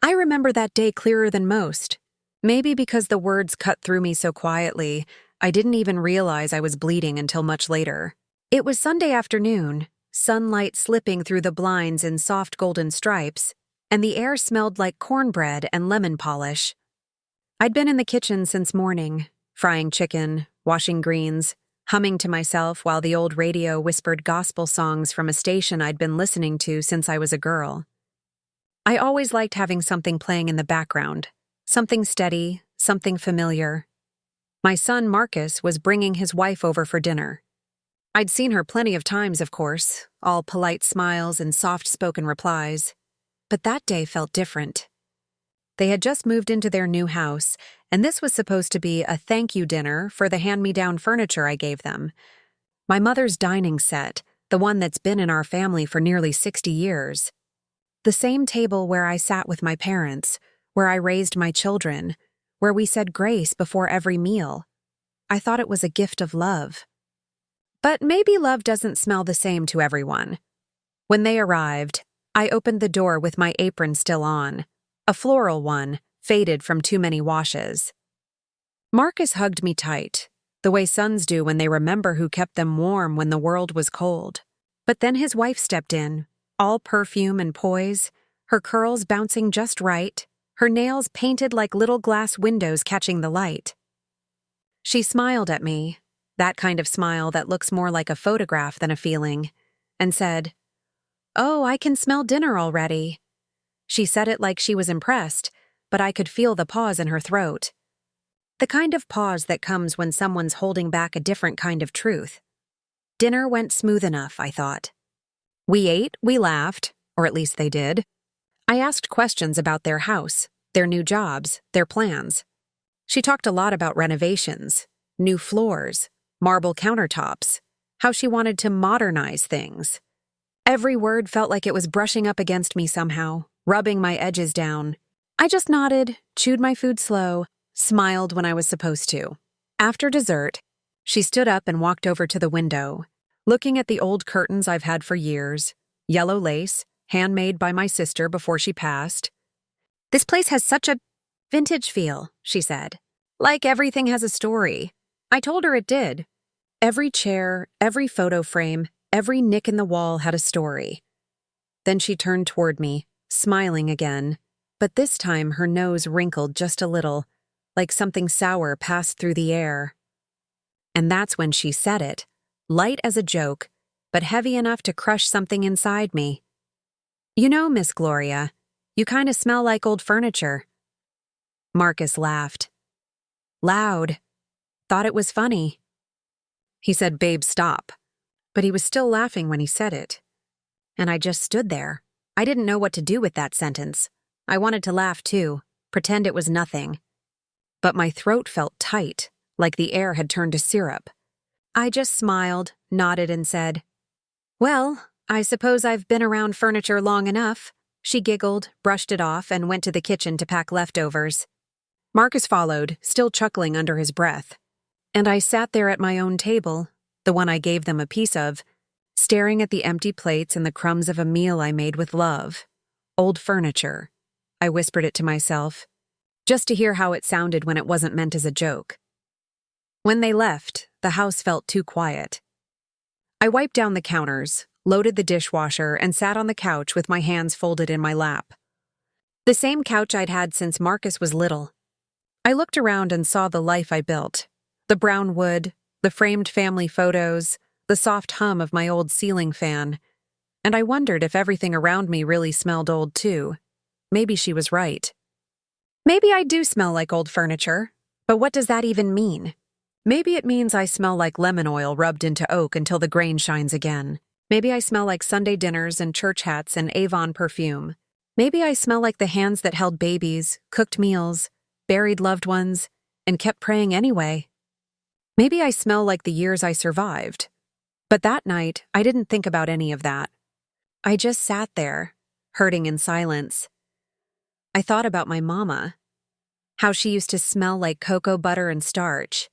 I remember that day clearer than most. Maybe because the words cut through me so quietly, I didn't even realize I was bleeding until much later. It was Sunday afternoon, sunlight slipping through the blinds in soft golden stripes, and the air smelled like cornbread and lemon polish. I'd been in the kitchen since morning, frying chicken, washing greens, humming to myself while the old radio whispered gospel songs from a station I'd been listening to since I was a girl. I always liked having something playing in the background, something steady, something familiar. My son Marcus was bringing his wife over for dinner. I'd seen her plenty of times, of course, all polite smiles and soft-spoken replies. But that day felt different. They had just moved into their new house, and this was supposed to be a thank you dinner for the hand-me-down furniture I gave them. My mother's dining set, the one that's been in our family for nearly 60 years. The same table where I sat with my parents, where I raised my children, where we said grace before every meal. I thought it was a gift of love. But maybe love doesn't smell the same to everyone. When they arrived, I opened the door with my apron still on, a floral one, faded from too many washes. Marcus hugged me tight, the way sons do when they remember who kept them warm when the world was cold. But then his wife stepped in, all perfume and poise, her curls bouncing just right, her nails painted like little glass windows catching the light. She smiled at me, that kind of smile that looks more like a photograph than a feeling, and said, "Oh, I can smell dinner already." She said it like she was impressed, but I could feel the pause in her throat. The kind of pause that comes when someone's holding back a different kind of truth. Dinner went smooth enough, I thought. We ate, we laughed, or at least they did. I asked questions about their house, their new jobs, their plans. She talked a lot about renovations, new floors, marble countertops, how she wanted to modernize things. Every word felt like it was brushing up against me somehow, rubbing my edges down. I just nodded, chewed my food slow, smiled when I was supposed to. After dessert, she stood up and walked over to the window, looking at the old curtains I've had for years, yellow lace, handmade by my sister before she passed. "This place has such a vintage feel," she said. "Like everything has a story." I told her it did. Every chair, every photo frame, every nick in the wall had a story. Then she turned toward me, smiling again, but this time her nose wrinkled just a little, like something sour passed through the air. And that's when she said it, light as a joke, but heavy enough to crush something inside me. "You know, Miss Gloria, you kind of smell like old furniture." Marcus laughed. Loud. Thought it was funny. He said, "Babe, stop." But he was still laughing when he said it. And I just stood there. I didn't know what to do with that sentence. I wanted to laugh too, pretend it was nothing. But my throat felt tight, like the air had turned to syrup. I just smiled, nodded, and said, "Well, I suppose I've been around furniture long enough." She giggled, brushed it off, and went to the kitchen to pack leftovers. Marcus followed, still chuckling under his breath. And I sat there at my own table, the one I gave them a piece of, staring at the empty plates and the crumbs of a meal I made with love. Old furniture. I whispered it to myself, just to hear how it sounded when it wasn't meant as a joke. When they left, the house felt too quiet. I wiped down the counters, loaded the dishwasher, and sat on the couch with my hands folded in my lap. The same couch I'd had since Marcus was little. I looked around and saw the life I built. The brown wood, the framed family photos, the soft hum of my old ceiling fan. And I wondered if everything around me really smelled old too. Maybe she was right. Maybe I do smell like old furniture, but what does that even mean? Maybe it means I smell like lemon oil rubbed into oak until the grain shines again. Maybe I smell like Sunday dinners and church hats and Avon perfume. Maybe I smell like the hands that held babies, cooked meals, buried loved ones, and kept praying anyway. Maybe I smell like the years I survived. But that night, I didn't think about any of that. I just sat there, hurting in silence. I thought about my mama, how she used to smell like cocoa butter and starch,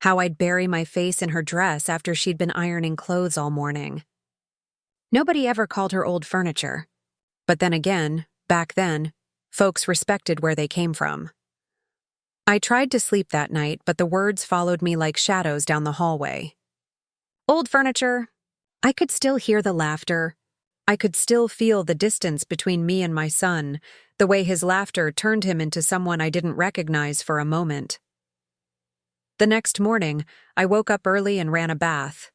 how I'd bury my face in her dress after she'd been ironing clothes all morning. Nobody ever called her old furniture. But then again, back then, Folks respected where they came from. I tried to sleep that night, but the words followed me like shadows down the hallway. Old furniture. I could still hear the laughter. I could still feel the distance between me and my son, the way his laughter turned him into someone I didn't recognize for a moment. The next morning, I woke up early and ran a bath.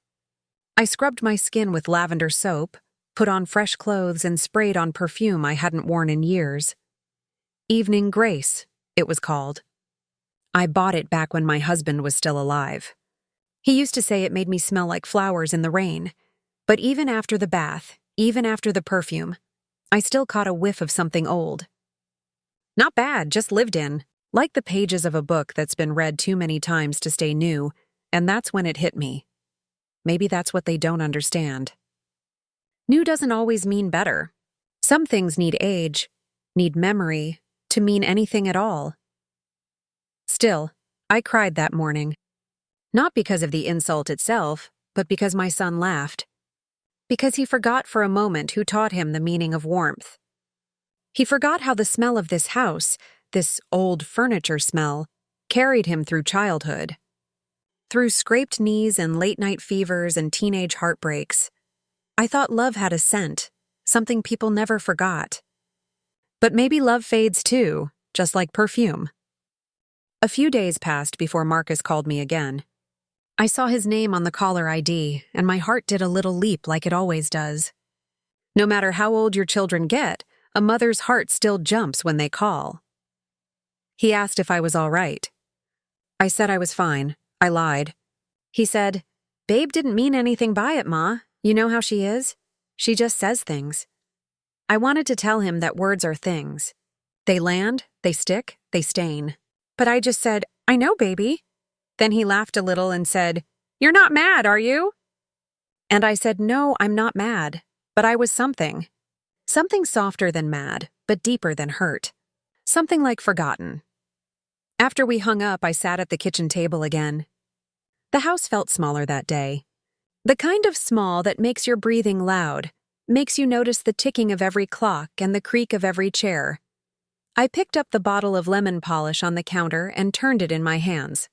I scrubbed my skin with lavender soap, put on fresh clothes, and sprayed on perfume I hadn't worn in years. Evening Grace, it was called. I bought it back when my husband was still alive. He used to say it made me smell like flowers in the rain, but even after the bath, even after the perfume, I still caught a whiff of something old. Not bad, just lived in, like the pages of a book that's been read too many times to stay new, and that's when it hit me. Maybe that's what they don't understand. New doesn't always mean better. Some things need age, need memory, to mean anything at all. Still, I cried that morning. Not because of the insult itself, but because my son laughed. Because he forgot for a moment who taught him the meaning of warmth. He forgot how the smell of this house, this old furniture smell, carried him through childhood. Through scraped knees and late-night fevers and teenage heartbreaks. I thought love had a scent, something people never forgot. But maybe love fades too, just like perfume. A few days passed before Marcus called me again. I saw his name on the caller ID, and my heart did a little leap like it always does. No matter how old your children get, a mother's heart still jumps when they call. He asked if I was all right. I said I was fine. I lied. He said, "Babe didn't mean anything by it, Ma. You know how she is? She just says things." I wanted to tell him that words are things. They land, they stick, they stain. But I just said, "I know, baby." Then he laughed a little and said, "You're not mad, are you?" And I said, "No, I'm not mad, but I was something. Something softer than mad, but deeper than hurt. Something like forgotten." After we hung up, I sat at the kitchen table again. The house felt smaller that day. The kind of small that makes your breathing loud, makes you notice the ticking of every clock and the creak of every chair. I picked up the bottle of lemon polish on the counter and turned it in my hands.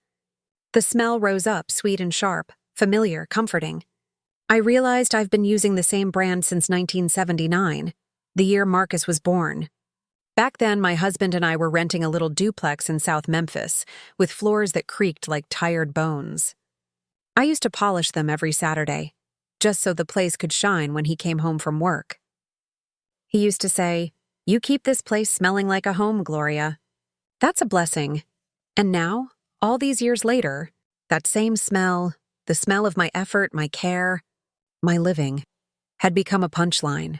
The smell rose up, sweet and sharp, familiar, comforting. I realized I've been using the same brand since 1979, the year Marcus was born. Back then, my husband and I were renting a little duplex in South Memphis, with floors that creaked like tired bones. I used to polish them every Saturday, just so the place could shine when he came home from work. He used to say, "You keep this place smelling like a home, Gloria." That's a blessing. And now, all these years later, that same smell, the smell of my effort, my care, my living, had become a punchline.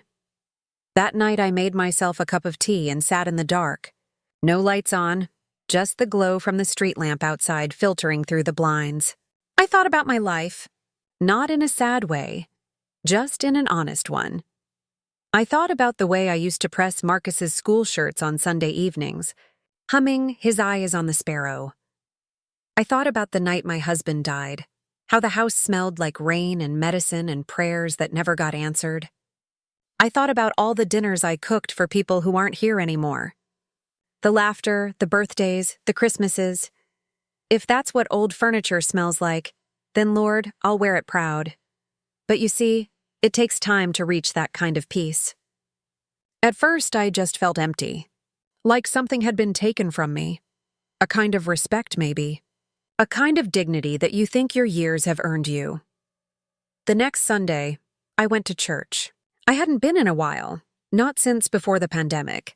That night I made myself a cup of tea and sat in the dark. No lights on, just the glow from the street lamp outside filtering through the blinds. I thought about my life, not in a sad way, just in an honest one. I thought about the way I used to press Marcus's school shirts on Sunday evenings, humming "His Eye is on the Sparrow." I thought about the night my husband died, how the house smelled like rain and medicine and prayers that never got answered. I thought about all the dinners I cooked for people who aren't here anymore. The laughter, the birthdays, the Christmases. If that's what old furniture smells like, then Lord, I'll wear it proud. But you see, it takes time to reach that kind of peace. At first, I just felt empty, like something had been taken from me. A kind of respect, maybe. A kind of dignity that you think your years have earned you. The next Sunday, I went to church. I hadn't been in a while, not since before the pandemic.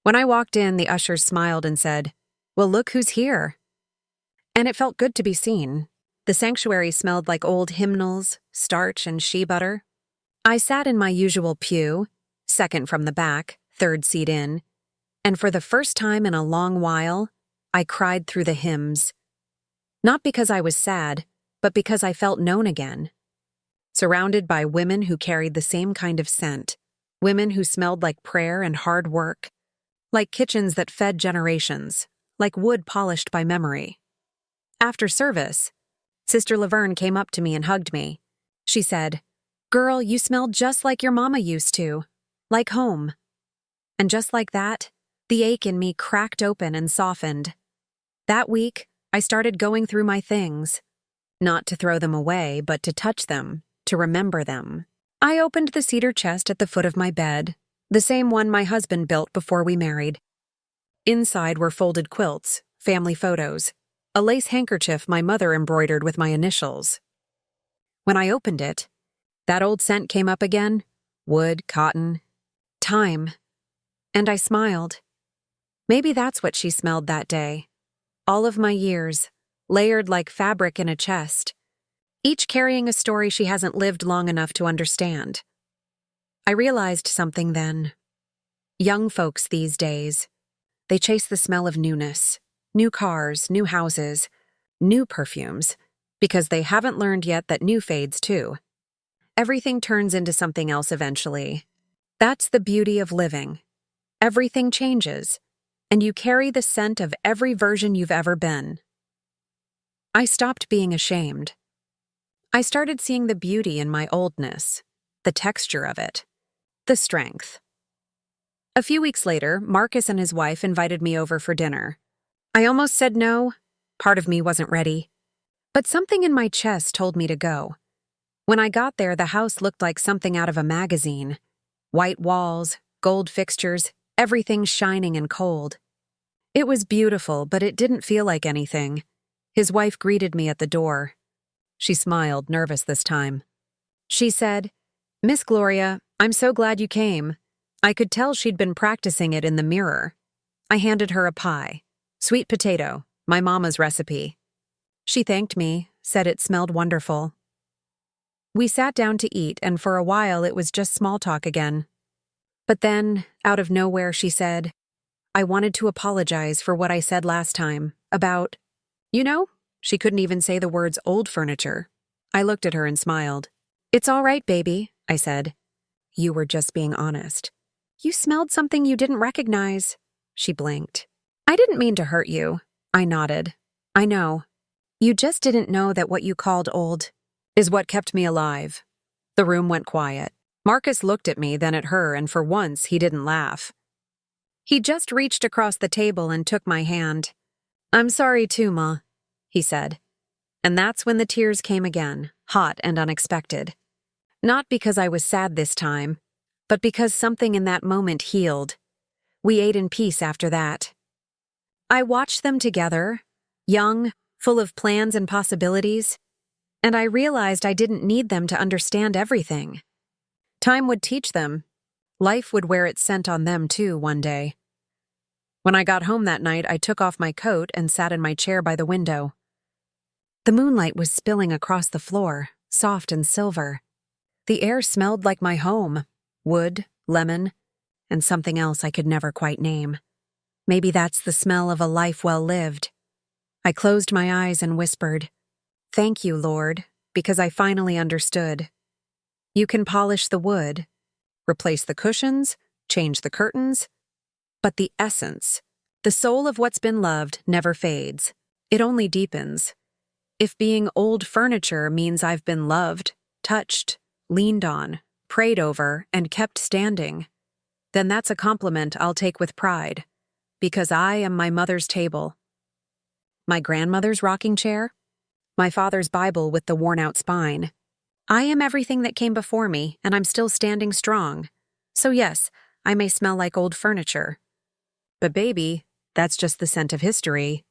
When I walked in, the ushers smiled and said, "Well, look who's here." And it felt good to be seen. The sanctuary smelled like old hymnals, starch, and shea butter. I sat in my usual pew, second from the back, third seat in, and for the first time in a long while, I cried through the hymns. Not because I was sad, but because I felt known again. Surrounded by women who carried the same kind of scent, women who smelled like prayer and hard work, like kitchens that fed generations, like wood polished by memory. After service, Sister Laverne came up to me and hugged me. She said, "Girl, you smell just like your mama used to, like home." And just like that, The ache in me cracked open and softened. That week, I started going through my things. Not to throw them away, but to touch them, to remember them. I opened the cedar chest at the foot of my bed, the same one my husband built before we married. Inside were folded quilts, family photos, a lace handkerchief my mother embroidered with my initials. When I opened it, that old scent came up again: wood, cotton, time. And I smiled. Maybe that's what she smelled that day. All of my years, layered like fabric in a chest, each carrying a story she hasn't lived long enough to understand. I realized something then. Young folks these days, they chase the smell of newness, new cars, new houses, new perfumes, because they haven't learned yet that new fades too. Everything turns into something else eventually. That's the beauty of living. Everything changes, and you carry the scent of every version you've ever been. I stopped being ashamed. I started seeing the beauty in my oldness, the texture of it, the strength. A few weeks later, Marcus and his wife invited me over for dinner. I almost said no. Part of me wasn't ready. But something in my chest told me to go. When I got there, the house looked like something out of a magazine. White walls, gold fixtures, everything shining and cold. It was beautiful, but it didn't feel like anything. His wife greeted me at the door. She smiled, nervous this time. She said, "Miss Gloria, I'm so glad you came." I could tell she'd been practicing it in the mirror. I handed her a pie. Sweet potato, my mama's recipe. She thanked me, said it smelled wonderful. We sat down to eat, and for a while it was just small talk again. But then, out of nowhere, she said, "I wanted to apologize for what I said last time, about, you know?" She couldn't even say the words old furniture. I looked at her and smiled. "It's all right, baby," I said. "You were just being honest. You smelled something you didn't recognize." She blinked. "I didn't mean to hurt you." I nodded. "I know. You just didn't know that what you called old is what kept me alive." The room went quiet. Marcus looked at me, then at her, and for once he didn't laugh. He just reached across the table and took my hand. "I'm sorry too, Ma," he said. And that's when the tears came again, hot and unexpected. Not because I was sad this time, but because something in that moment healed. We ate in peace after that. I watched them together, young, full of plans and possibilities, and I realized I didn't need them to understand everything. Time would teach them. Life would wear its scent on them too one day. When I got home that night, I took off my coat and sat in my chair by the window. The moonlight was spilling across the floor, soft and silver. The air smelled like my home: wood, lemon, and something else I could never quite name. Maybe that's the smell of a life well lived. I closed my eyes and whispered, "Thank you, Lord," because I finally understood. You can polish the wood, replace the cushions, change the curtains, but the essence, the soul of what's been loved, never fades. It only deepens. If being old furniture means I've been loved, touched, leaned on, prayed over, and kept standing, then that's a compliment I'll take with pride, because I am my mother's table, my grandmother's rocking chair, my father's Bible with the worn-out spine. I am everything that came before me, and I'm still standing strong. So yes, I may smell like old furniture. But baby, that's just the scent of history.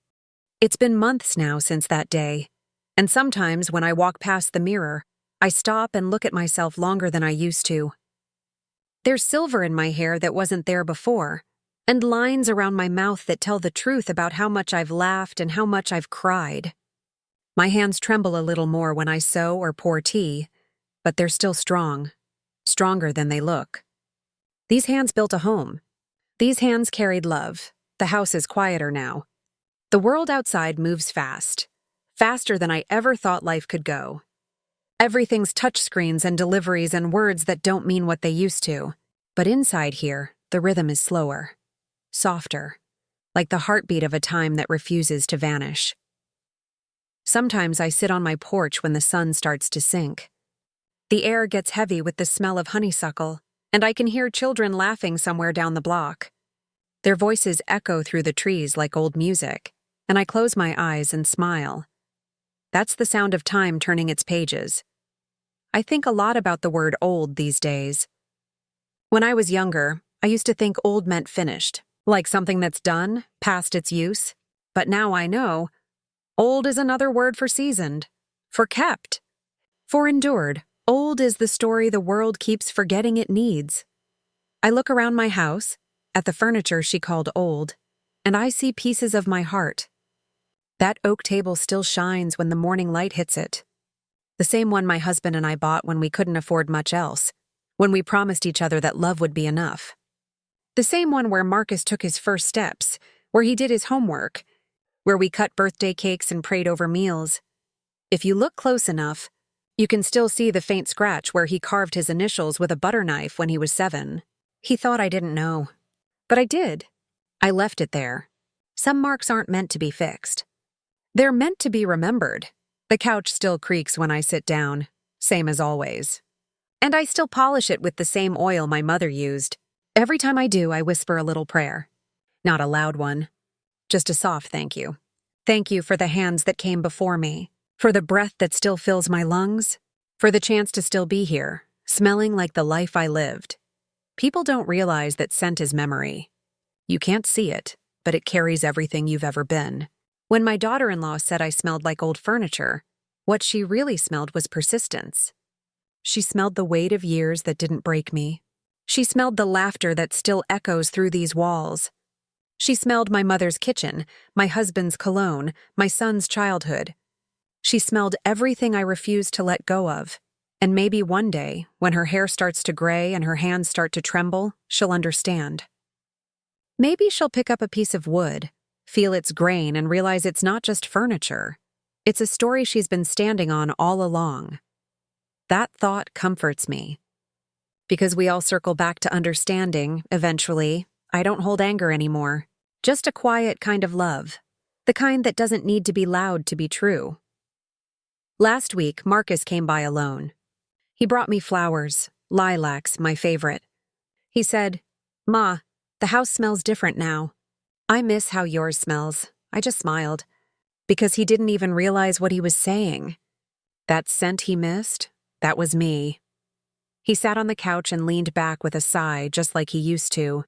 It's been months now since that day, and sometimes when I walk past the mirror, I stop and look at myself longer than I used to. There's silver in my hair that wasn't there before, and lines around my mouth that tell the truth about how much I've laughed and how much I've cried. My hands tremble a little more when I sew or pour tea, but they're still strong, stronger than they look. These hands built a home. These hands carried love. The house is quieter now. The world outside moves fast, faster than I ever thought life could go. Everything's touchscreens and deliveries and words that don't mean what they used to. But inside here, the rhythm is slower, softer, like the heartbeat of a time that refuses to vanish. Sometimes I sit on my porch when the sun starts to sink. The air gets heavy with the smell of honeysuckle, and I can hear children laughing somewhere down the block. Their voices echo through the trees like old music, and I close my eyes and smile. That's the sound of time turning its pages. I think a lot about the word old these days. When I was younger, I used to think old meant finished, like something that's done, past its use. But now I know, old is another word for seasoned, for kept, for endured. Old is the story the world keeps forgetting it needs. I look around my house, at the furniture she called old, and I see pieces of my heart. That oak table still shines when the morning light hits it. The same one my husband and I bought when we couldn't afford much else, when we promised each other that love would be enough. The same one where Marcus took his first steps, where he did his homework, where we cut birthday cakes and prayed over meals. If you look close enough, you can still see the faint scratch where he carved his initials with a butter knife when he was 7. He thought I didn't know. But I did. I left it there. Some marks aren't meant to be fixed. They're meant to be remembered. The couch still creaks when I sit down, same as always. And I still polish it with the same oil my mother used. Every time I do, I whisper a little prayer. Not a loud one, just a soft thank you. Thank you for the hands that came before me, for the breath that still fills my lungs, for the chance to still be here, smelling like the life I lived. People don't realize that scent is memory. You can't see it, but it carries everything you've ever been. When my daughter-in-law said I smelled like old furniture, what she really smelled was persistence. She smelled the weight of years that didn't break me. She smelled the laughter that still echoes through these walls. She smelled my mother's kitchen, my husband's cologne, my son's childhood. She smelled everything I refused to let go of. And maybe one day, when her hair starts to gray and her hands start to tremble, she'll understand. Maybe she'll pick up a piece of wood, feel its grain, and realize it's not just furniture. It's a story she's been standing on all along. That thought comforts me. Because we all circle back to understanding, eventually, I don't hold anger anymore. Just a quiet kind of love. The kind that doesn't need to be loud to be true. Last week, Marcus came by alone. He brought me flowers, lilacs, my favorite. He said, "Ma, the house smells different now. I miss how yours smells." I just smiled, because he didn't even realize what he was saying. That scent he missed, that was me. He sat on the couch and leaned back with a sigh, just like he used to.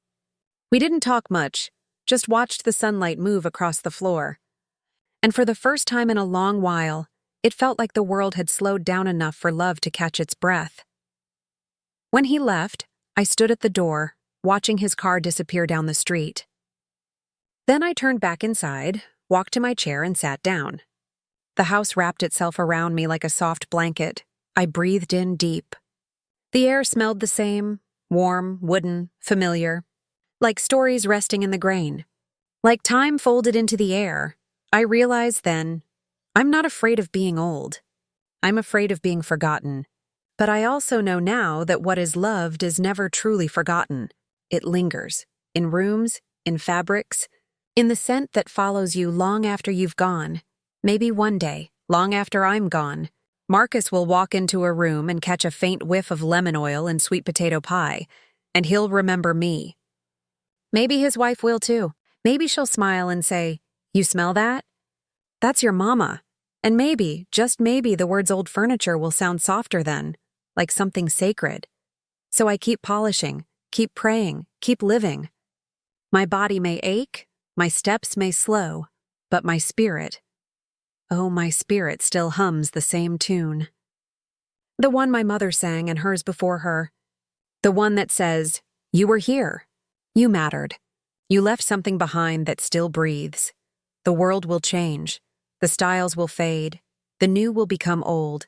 We didn't talk much, just watched the sunlight move across the floor. And for the first time in a long while, it felt like the world had slowed down enough for love to catch its breath. When he left, I stood at the door, watching his car disappear down the street. Then I turned back inside, walked to my chair, and sat down. The house wrapped itself around me like a soft blanket. I breathed in deep. The air smelled the same, warm, wooden, familiar, like stories resting in the grain. Like time folded into the air. I realized then, I'm not afraid of being old. I'm afraid of being forgotten. But I also know now that what is loved is never truly forgotten. It lingers, in rooms, in fabrics, in the scent that follows you long after you've gone. Maybe one day, long after I'm gone, Marcus will walk into a room and catch a faint whiff of lemon oil and sweet potato pie, and he'll remember me. Maybe his wife will too. Maybe she'll smile and say, "You smell that? That's your mama." And maybe, just maybe, the words old furniture will sound softer then, like something sacred. So I keep polishing, keep praying, keep living. My body may ache, my steps may slow, but my spirit, oh, my spirit still hums the same tune. The one my mother sang and hers before her. The one that says, "You were here. You mattered. You left something behind that still breathes. The world will change. The styles will fade. The new will become old.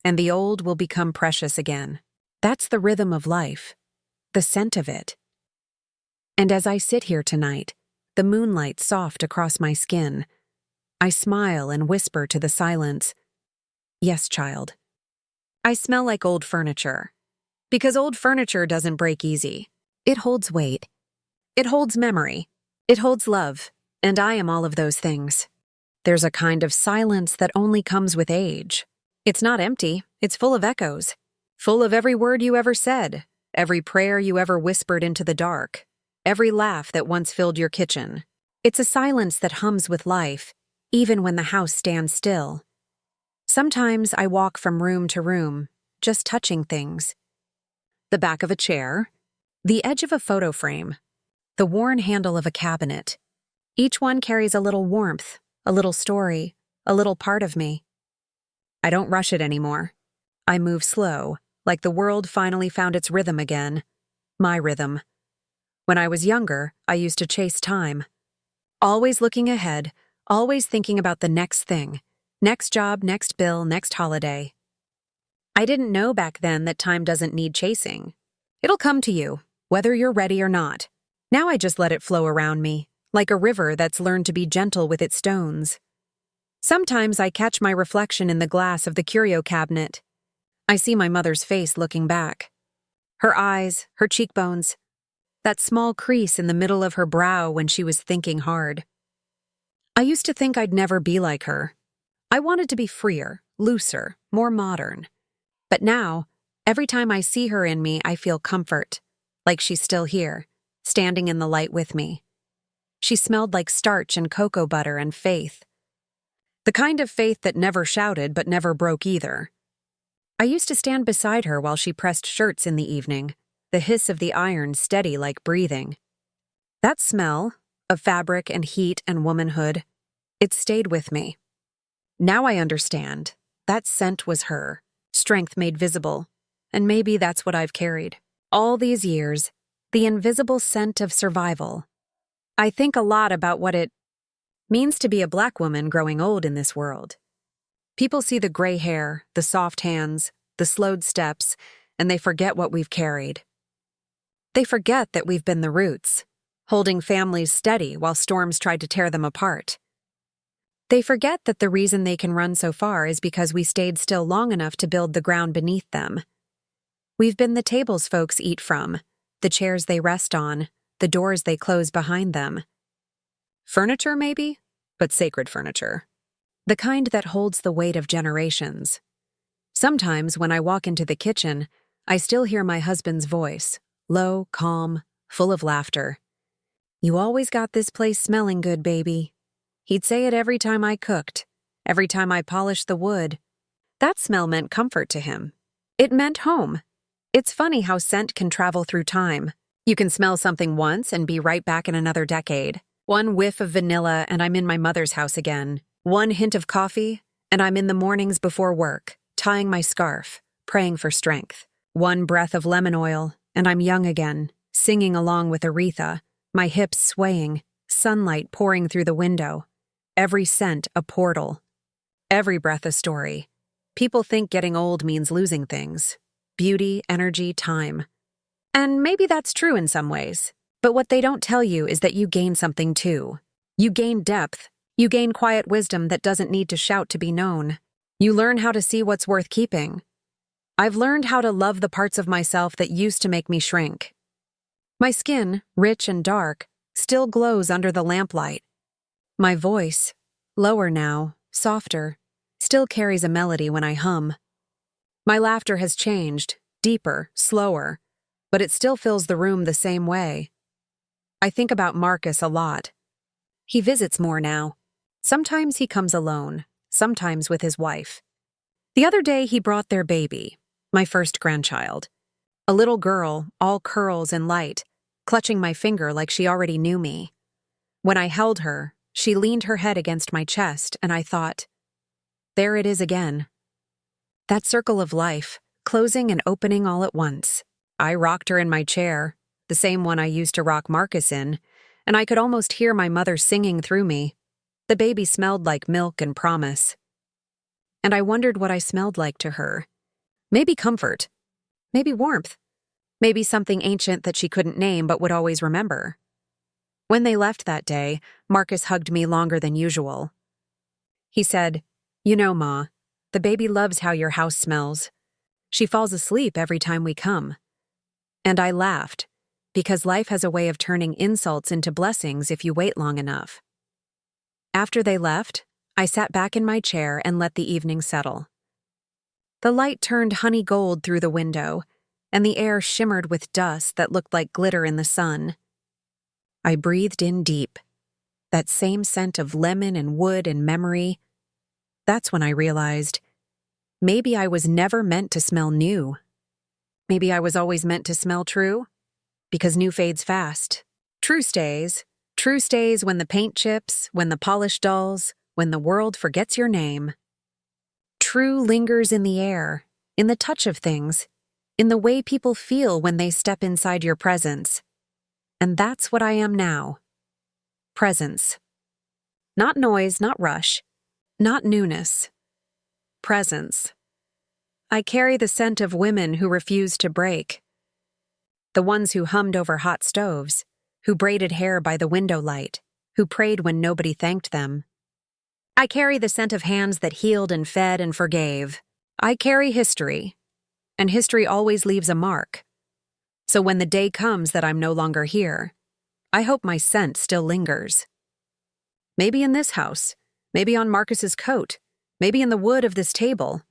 And the old will become precious again." That's the rhythm of life. The scent of it. And as I sit here tonight, the moonlight soft across my skin, I smile and whisper to the silence, "Yes, child. I smell like old furniture. Because old furniture doesn't break easy. It holds weight. It holds memory. It holds love. And I am all of those things. There's a kind of silence that only comes with age. It's not empty. It's full of echoes. Full of every word you ever said. Every prayer you ever whispered into the dark. every laugh that once filled your kitchen. It's a silence that hums with life, even when the house stands still. Sometimes I walk from room to room, just touching things. The back of a chair, the edge of a photo frame, the worn handle of a cabinet. Each one carries a little warmth, a little story, a little part of me. I don't rush it anymore. I move slow, like the world finally found its rhythm again. My rhythm. When I was younger, I used to chase time. Always looking ahead, always thinking about the next thing. Next job, next bill, next holiday. I didn't know back then that time doesn't need chasing. It'll come to you, whether you're ready or not. Now I just let it flow around me, like a river that's learned to be gentle with its stones. Sometimes I catch my reflection in the glass of the curio cabinet. I see my mother's face looking back. Her eyes, her cheekbones, that small crease in the middle of her brow when she was thinking hard. I used to think I'd never be like her. I wanted to be freer, looser, more modern. But now, every time I see her in me, I feel comfort, like she's still here, standing in the light with me. She smelled like starch and cocoa butter and faith. The kind of faith that never shouted but never broke either. I used to stand beside her while she pressed shirts in the evening, the hiss of the iron steady like breathing. That smell, of fabric and heat and womanhood, it stayed with me. Now I understand. That scent was her, strength made visible, and maybe that's what I've carried. All these years, the invisible scent of survival. I think a lot about what it means to be a Black woman growing old in this world. People see the gray hair, the soft hands, the slowed steps, and they forget what we've carried. They forget that we've been the roots, holding families steady while storms tried to tear them apart. They forget that the reason they can run so far is because we stayed still long enough to build the ground beneath them. We've been the tables folks eat from, the chairs they rest on, the doors they close behind them. Furniture, maybe, but sacred furniture. The kind that holds the weight of generations. Sometimes when I walk into the kitchen, I still hear my husband's voice, low, calm, full of laughter. "You always got this place smelling good, baby." He'd say it every time I cooked, every time I polished the wood. That smell meant comfort to him. It meant home. It's funny how scent can travel through time. You can smell something once and be right back in another decade. One whiff of vanilla and I'm in my mother's house again. One hint of coffee and I'm in the mornings before work, tying my scarf, praying for strength. One breath of lemon oil and I'm young again, singing along with Aretha, my hips swaying, sunlight pouring through the window. Every scent a portal. Every breath a story. People think getting old means losing things. Beauty, energy, time. And maybe that's true in some ways. But what they don't tell you is that you gain something too. You gain depth. You gain quiet wisdom that doesn't need to shout to be known. You learn how to see what's worth keeping. I've learned how to love the parts of myself that used to make me shrink. My skin, rich and dark, still glows under the lamplight. My voice, lower now, softer, still carries a melody when I hum. My laughter has changed, deeper, slower, but it still fills the room the same way. I think about Marcus a lot. He visits more now. Sometimes he comes alone, sometimes with his wife. The other day he brought their baby, my first grandchild. A little girl, all curls and light, clutching my finger like she already knew me. When I held her, she leaned her head against my chest, and I thought, there it is again. That circle of life, closing and opening all at once. I rocked her in my chair, the same one I used to rock Marcus in, and I could almost hear my mother singing through me. The baby smelled like milk and promise. And I wondered what I smelled like to her. Maybe comfort. Maybe warmth. Maybe something ancient that she couldn't name but would always remember. When they left that day, Marcus hugged me longer than usual. He said, "You know, Ma, the baby loves how your house smells. She falls asleep every time we come." And I laughed, because life has a way of turning insults into blessings if you wait long enough. After they left, I sat back in my chair and let the evening settle. The light turned honey gold through the window, and the air shimmered with dust that looked like glitter in the sun. I breathed in deep. That same scent of lemon and wood and memory. That's when I realized maybe I was never meant to smell new. Maybe I was always meant to smell true, because new fades fast. True stays. True stays when the paint chips, when the polish dulls, when the world forgets your name. True lingers in the air, in the touch of things, in the way people feel when they step inside your presence. And that's what I am now. Presence. Not noise, not rush, not newness. Presence. I carry the scent of women who refuse to break. The ones who hummed over hot stoves, who braided hair by the window light, who prayed when nobody thanked them. I carry the scent of hands that healed and fed and forgave. I carry history, and history always leaves a mark. So when the day comes that I'm no longer here, I hope my scent still lingers. Maybe in this house, maybe on Marcus's coat, maybe in the wood of this table.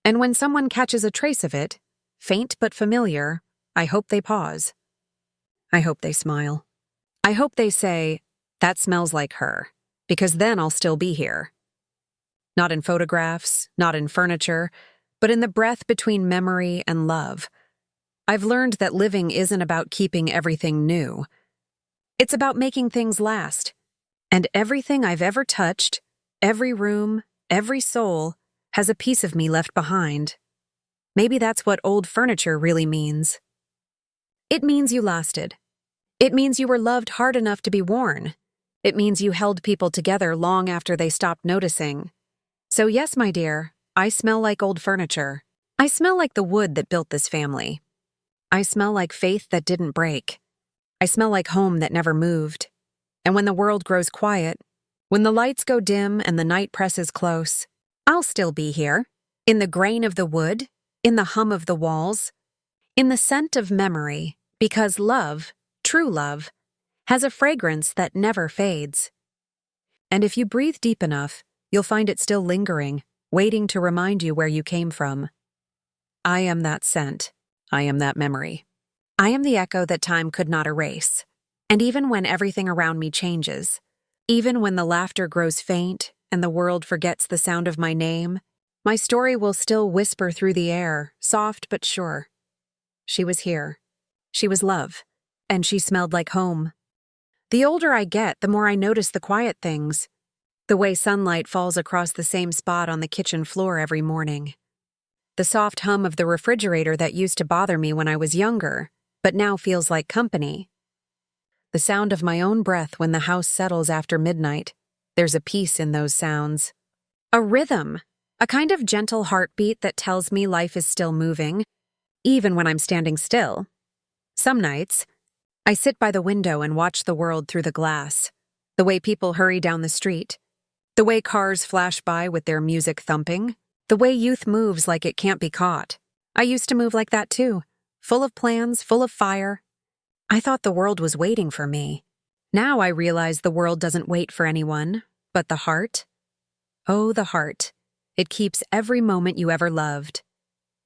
And when someone catches a trace of it, faint but familiar, I hope they pause. I hope they smile. I hope they say, "That smells like her," because then I'll still be here. Not in photographs, not in furniture, but in the breath between memory and love. I've learned that living isn't about keeping everything new. It's about making things last. And everything I've ever touched, every room, every soul, has a piece of me left behind. Maybe that's what old furniture really means. It means you lasted. It means you were loved hard enough to be worn. It means you held people together long after they stopped noticing. So yes, my dear, I smell like old furniture. I smell like the wood that built this family. I smell like faith that didn't break. I smell like home that never moved. And when the world grows quiet, when the lights go dim and the night presses close, I'll still be here, in the grain of the wood, in the hum of the walls, in the scent of memory, because love, true love, has a fragrance that never fades. And if you breathe deep enough, you'll find it still lingering, waiting to remind you where you came from. I am that scent. I am that memory. I am the echo that time could not erase. And even when everything around me changes, even when the laughter grows faint and the world forgets the sound of my name, my story will still whisper through the air, soft but sure. She was here. She was love. And she smelled like home. The older I get, the more I notice the quiet things. The way sunlight falls across the same spot on the kitchen floor every morning. The soft hum of the refrigerator that used to bother me when I was younger, but now feels like company. The sound of my own breath when the house settles after midnight. There's a peace in those sounds. A rhythm, a kind of gentle heartbeat that tells me life is still moving, even when I'm standing still. Some nights, I sit by the window and watch the world through the glass, the way people hurry down the street, the way cars flash by with their music thumping, the way youth moves like it can't be caught. I used to move like that too, full of plans, full of fire. I thought the world was waiting for me. Now I realize the world doesn't wait for anyone, but the heart. Oh, the heart. It keeps every moment you ever loved.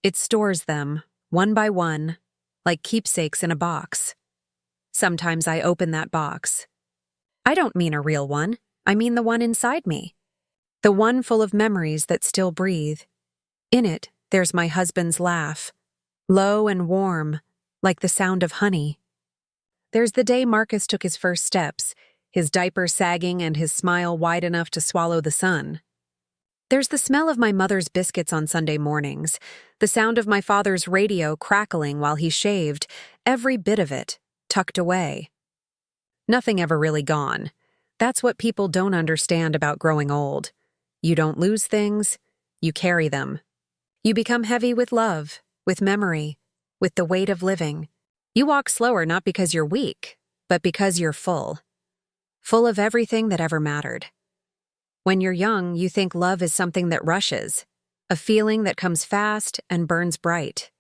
It stores them, one by one, like keepsakes in a box. Sometimes I open that box. I don't mean a real one. I mean the one inside me. The one full of memories that still breathe. In it, there's my husband's laugh, low and warm, like the sound of honey. There's the day Marcus took his first steps, his diaper sagging and his smile wide enough to swallow the sun. There's the smell of my mother's biscuits on Sunday mornings, the sound of my father's radio crackling while he shaved, every bit of it, tucked away. Nothing ever really gone. That's what people don't understand about growing old. You don't lose things, you carry them. You become heavy with love, with memory, with the weight of living. You walk slower not because you're weak, but because you're full. Full of everything that ever mattered. When you're young, you think love is something that rushes, a feeling that comes fast and burns bright.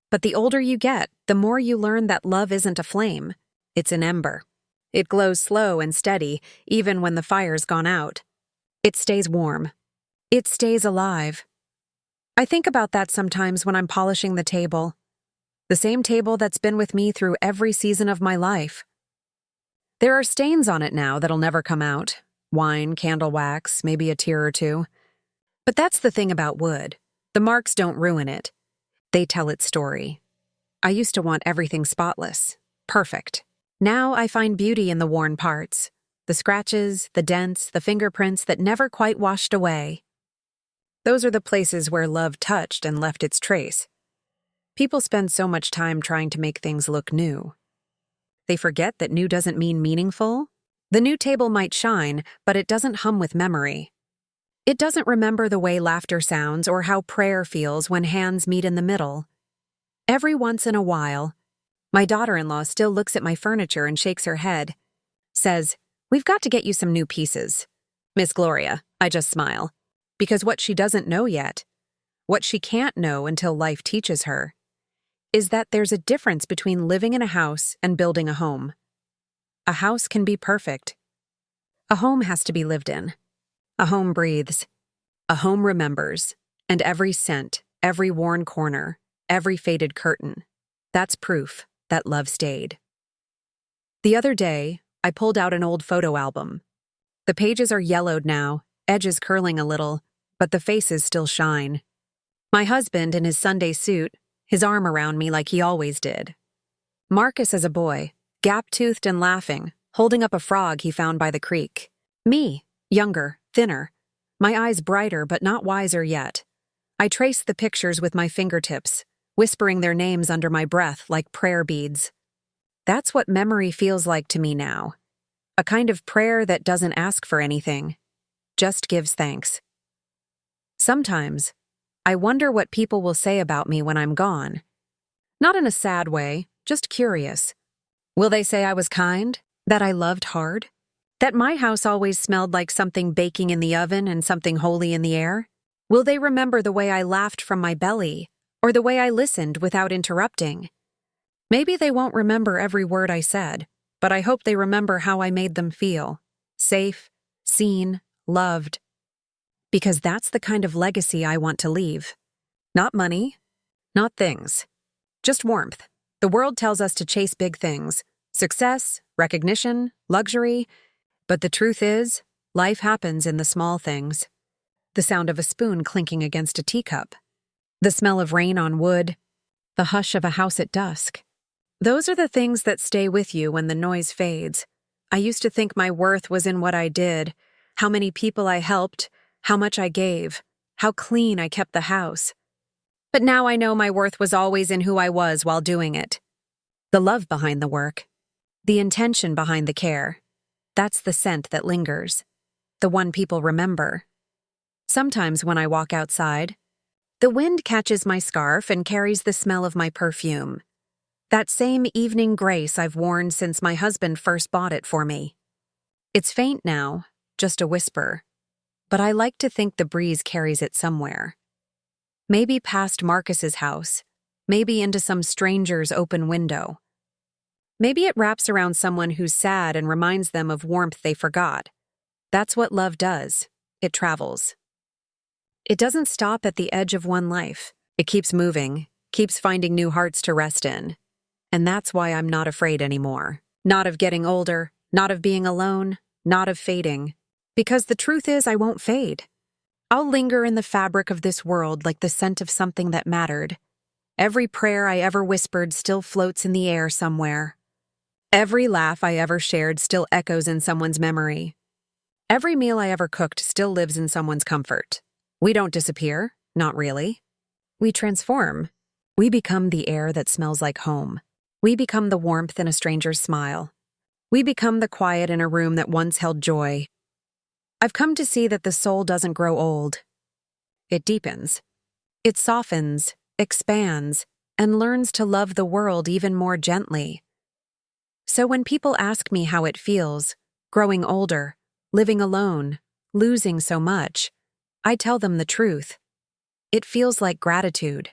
But the older you get, the more you learn that love isn't a flame, it's an ember. It glows slow and steady, even when the fire's gone out. It stays warm. It stays alive. I think about that sometimes when I'm polishing the table. The same table that's been with me through every season of my life. There are stains on it now that'll never come out. Wine, candle wax, maybe a tear or two. But that's the thing about wood. The marks don't ruin it. They tell its story. I used to want everything spotless, perfect. Now I find beauty in the worn parts. The scratches, the dents, the fingerprints that never quite washed away. Those are the places where love touched and left its trace. People spend so much time trying to make things look new. They forget that new doesn't mean meaningful. The new table might shine, but it doesn't hum with memory. It doesn't remember the way laughter sounds or how prayer feels when hands meet in the middle. Every once in a while, my daughter-in-law still looks at my furniture and shakes her head. Says, "We've got to get you some new pieces." Miss Gloria, I just smile. Because what she doesn't know yet, what she can't know until life teaches her, is that there's a difference between living in a house and building a home. A house can be perfect. A home has to be lived in. A home breathes. A home remembers. And every scent, every worn corner, every faded curtain. That's proof that love stayed. The other day, I pulled out an old photo album. The pages are yellowed now, edges curling a little, but the faces still shine. My husband in his Sunday suit, his arm around me like he always did. Marcus as a boy, gap-toothed and laughing, holding up a frog he found by the creek. Me, younger, thinner, my eyes brighter but not wiser yet. I traced the pictures with my fingertips, whispering their names under my breath like prayer beads. That's what memory feels like to me now. A kind of prayer that doesn't ask for anything, just gives thanks. Sometimes, I wonder what people will say about me when I'm gone. Not in a sad way, just curious. Will they say I was kind? That I loved hard? That my house always smelled like something baking in the oven and something holy in the air? Will they remember the way I laughed from my belly, or the way I listened without interrupting? Maybe they won't remember every word I said, but I hope they remember how I made them feel. Safe, seen, loved. Because that's the kind of legacy I want to leave. Not money, not things. Just warmth. The world tells us to chase big things. Success, recognition, luxury. But the truth is, life happens in the small things. The sound of a spoon clinking against a teacup. The smell of rain on wood. The hush of a house at dusk. Those are the things that stay with you when the noise fades. I used to think my worth was in what I did, how many people I helped, how much I gave, how clean I kept the house. But now I know my worth was always in who I was while doing it. The love behind the work. The intention behind the care. That's the scent that lingers. The one people remember. Sometimes when I walk outside, the wind catches my scarf and carries the smell of my perfume. That same evening grace I've worn since my husband first bought it for me. It's faint now, just a whisper. But I like to think the breeze carries it somewhere. Maybe past Marcus's house, maybe into some stranger's open window. Maybe it wraps around someone who's sad and reminds them of warmth they forgot. That's what love does. It travels. It doesn't stop at the edge of one life. It keeps moving, keeps finding new hearts to rest in. And that's why I'm not afraid anymore. Not of getting older, not of being alone, not of fading. Because the truth is I won't fade. I'll linger in the fabric of this world like the scent of something that mattered. Every prayer I ever whispered still floats in the air somewhere. Every laugh I ever shared still echoes in someone's memory. Every meal I ever cooked still lives in someone's comfort. We don't disappear, not really. We transform. We become the air that smells like home. We become the warmth in a stranger's smile. We become the quiet in a room that once held joy. I've come to see that the soul doesn't grow old. It deepens. It softens, expands, and learns to love the world even more gently. So when people ask me how it feels, growing older, living alone, losing so much, I tell them the truth. It feels like gratitude.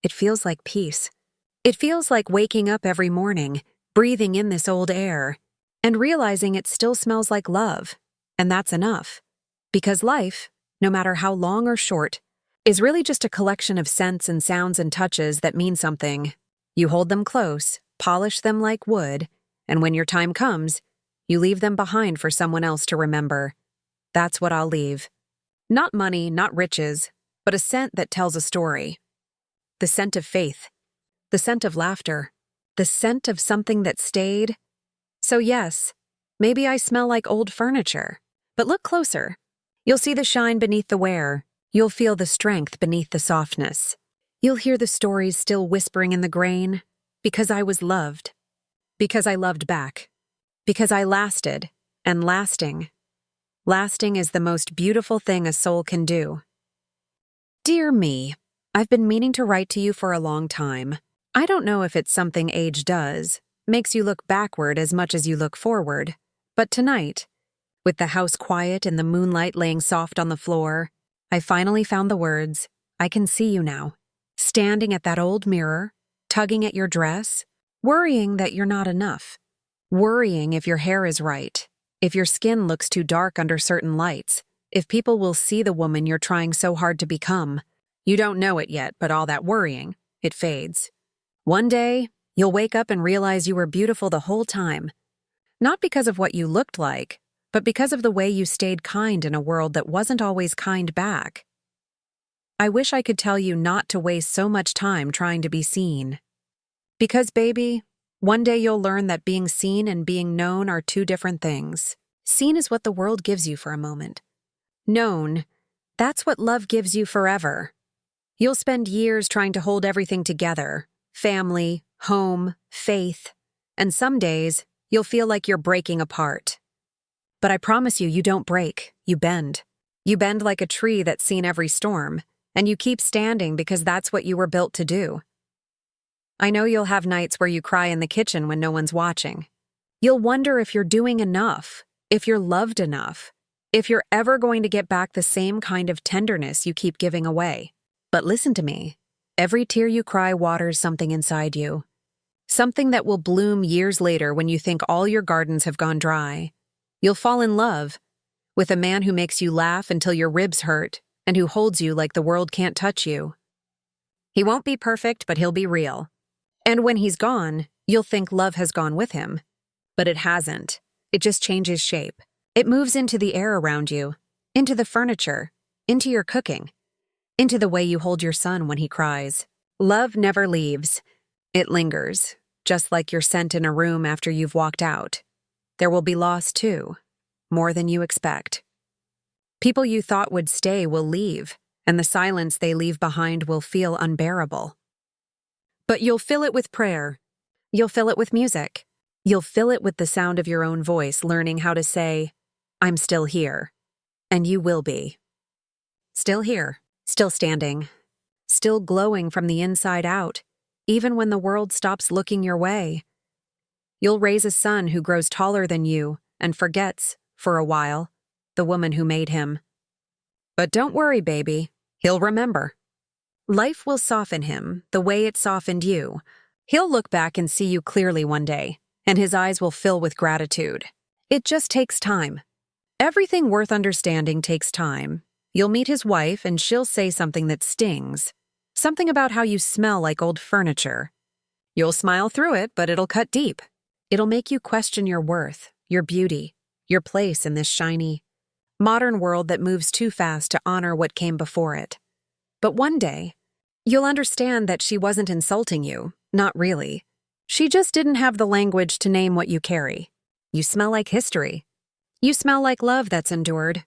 It feels like peace. It feels like waking up every morning, breathing in this old air, and realizing it still smells like love. And that's enough. Because life, no matter how long or short, is really just a collection of scents and sounds and touches that mean something. You hold them close, polish them like wood, and when your time comes, you leave them behind for someone else to remember. That's what I'll leave. Not money, not riches, but a scent that tells a story. The scent of faith. The scent of laughter. The scent of something that stayed. So yes, maybe I smell like old furniture. But look closer. You'll see the shine beneath the wear. You'll feel the strength beneath the softness. You'll hear the stories still whispering in the grain. Because I was loved. Because I loved back. Because I lasted. And lasting. Lasting is the most beautiful thing a soul can do. Dear me, I've been meaning to write to you for a long time. I don't know if it's something age does, makes you look backward as much as you look forward. But tonight, with the house quiet and the moonlight laying soft on the floor, I finally found the words, I can see you now. Standing at that old mirror, tugging at your dress, worrying that you're not enough. Worrying if your hair is right, if your skin looks too dark under certain lights, if people will see the woman you're trying so hard to become. You don't know it yet, but all that worrying, it fades. One day, you'll wake up and realize you were beautiful the whole time. Not because of what you looked like, but because of the way you stayed kind in a world that wasn't always kind back. I wish I could tell you not to waste so much time trying to be seen. Because, baby, one day you'll learn that being seen and being known are two different things. Seen is what the world gives you for a moment. Known, that's what love gives you forever. You'll spend years trying to hold everything together, family, home, faith, and some days you'll feel like you're breaking apart. But I promise you, you don't break, you bend. You bend like a tree that's seen every storm, and you keep standing because that's what you were built to do. I know you'll have nights where you cry in the kitchen when no one's watching. You'll wonder if you're doing enough, if you're loved enough, if you're ever going to get back the same kind of tenderness you keep giving away. But listen to me. Every tear you cry waters something inside you. Something that will bloom years later when you think all your gardens have gone dry. You'll fall in love with a man who makes you laugh until your ribs hurt and who holds you like the world can't touch you. He won't be perfect, but he'll be real. And when he's gone, you'll think love has gone with him. But it hasn't. It just changes shape. It moves into the air around you, into the furniture, into your cooking, into the way you hold your son when he cries. Love never leaves. It lingers, just like your scent in a room after you've walked out. There will be loss too, more than you expect. People you thought would stay will leave, and the silence they leave behind will feel unbearable. But you'll fill it with prayer. You'll fill it with music. You'll fill it with the sound of your own voice, learning how to say, I'm still here. And you will be. Still here, still standing, still glowing from the inside out, even when the world stops looking your way. You'll raise a son who grows taller than you and forgets, for a while, the woman who made him. But don't worry, baby. He'll remember. Life will soften him the way it softened you. He'll look back and see you clearly one day, and his eyes will fill with gratitude. It just takes time. Everything worth understanding takes time. You'll meet his wife, and she'll say something that stings. Something about how you smell like old furniture. You'll smile through it, but it'll cut deep. It'll make you question your worth, your beauty, your place in this shiny, modern world that moves too fast to honor what came before it. But one day, you'll understand that she wasn't insulting you, not really. She just didn't have the language to name what you carry. You smell like history. You smell like love that's endured.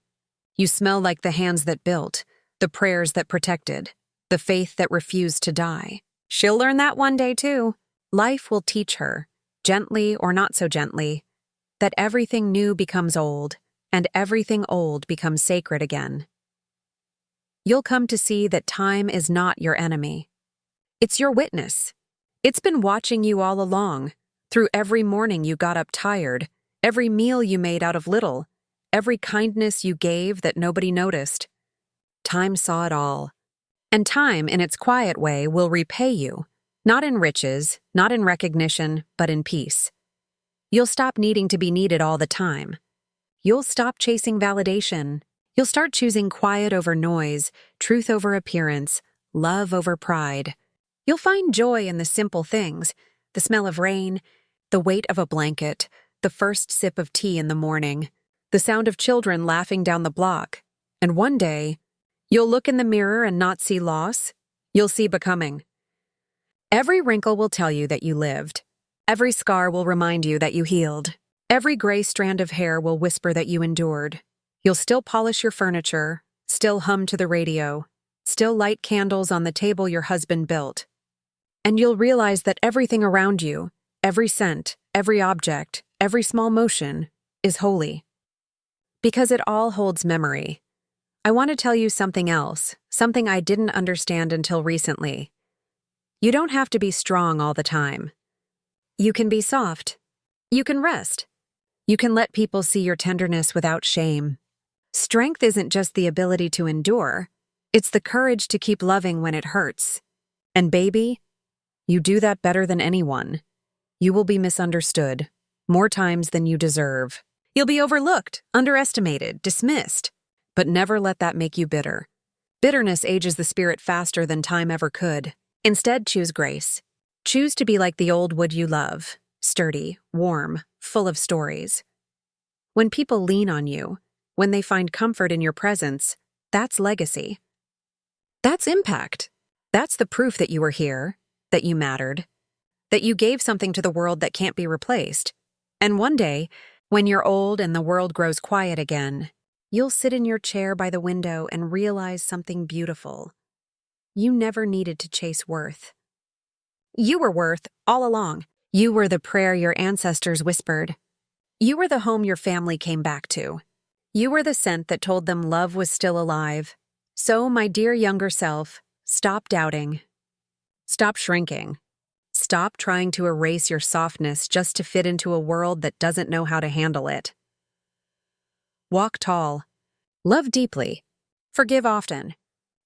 You smell like the hands that built, the prayers that protected, the faith that refused to die. She'll learn that one day too. Life will teach her, gently or not so gently, that everything new becomes old, and everything old becomes sacred again. You'll come to see that time is not your enemy. It's your witness. It's been watching you all along, through every morning you got up tired, every meal you made out of little, every kindness you gave that nobody noticed. Time saw it all. And time, in its quiet way, will repay you, not in riches, not in recognition, but in peace. You'll stop needing to be needed all the time. You'll stop chasing validation. You'll start choosing quiet over noise, truth over appearance, love over pride. You'll find joy in the simple things, the smell of rain, The weight of a blanket, the first sip of tea in the morning, the sound of children laughing down the block. And one day, you'll look in the mirror and not see loss. You'll see becoming. Every wrinkle will tell you that you lived. Every scar will remind you that you healed. Every gray strand of hair will whisper that you endured. You'll still polish your furniture, still hum to the radio, still light candles on the table your husband built. And you'll realize that everything around you, every scent, every object, every small motion, is holy. Because it all holds memory. I want to tell you something else, something I didn't understand until recently. You don't have to be strong all the time. You can be soft. You can rest. You can let people see your tenderness without shame. Strength isn't just the ability to endure, it's the courage to keep loving when it hurts. And baby, you do that better than anyone. You will be misunderstood, more times than you deserve. You'll be overlooked, underestimated, dismissed. But never let that make you bitter. Bitterness ages the spirit faster than time ever could. Instead, choose grace. Choose to be like the old wood you love, sturdy, warm, full of stories. When people lean on you, when they find comfort in your presence, that's legacy. That's impact. That's the proof that you were here, that you mattered, that you gave something to the world that can't be replaced. And one day, when you're old and the world grows quiet again, you'll sit in your chair by the window and realize something beautiful. You never needed to chase worth. You were worth all along. You were the prayer your ancestors whispered. You were the home your family came back to. You were the scent that told them love was still alive. So, my dear younger self, stop doubting. Stop shrinking. Stop trying to erase your softness just to fit into a world that doesn't know how to handle it. Walk tall. Love deeply. Forgive often.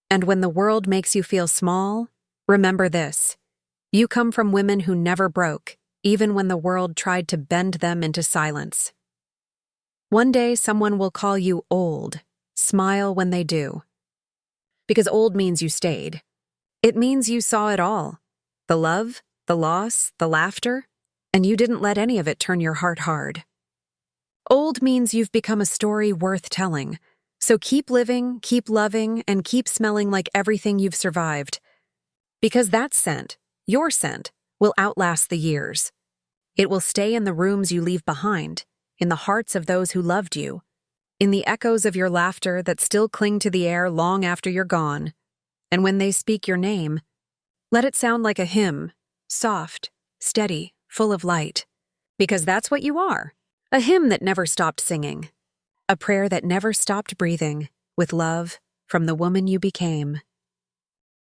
And when the world makes you feel small, remember this. You come from women who never broke, even when the world tried to bend them into silence. One day, someone will call you old. Smile when they do. Because old means you stayed. It means you saw it all. The love, the loss, the laughter, and you didn't let any of it turn your heart hard. Old means you've become a story worth telling. So keep living, keep loving, and keep smelling like everything you've survived. Because that scent, your scent, will outlast the years. It will stay in the rooms you leave behind, in the hearts of those who loved you, in the echoes of your laughter that still cling to the air long after you're gone. And when they speak your name, let it sound like a hymn, soft, steady, full of light. Because that's what you are, a hymn that never stopped singing, a prayer that never stopped breathing, with love from the woman you became.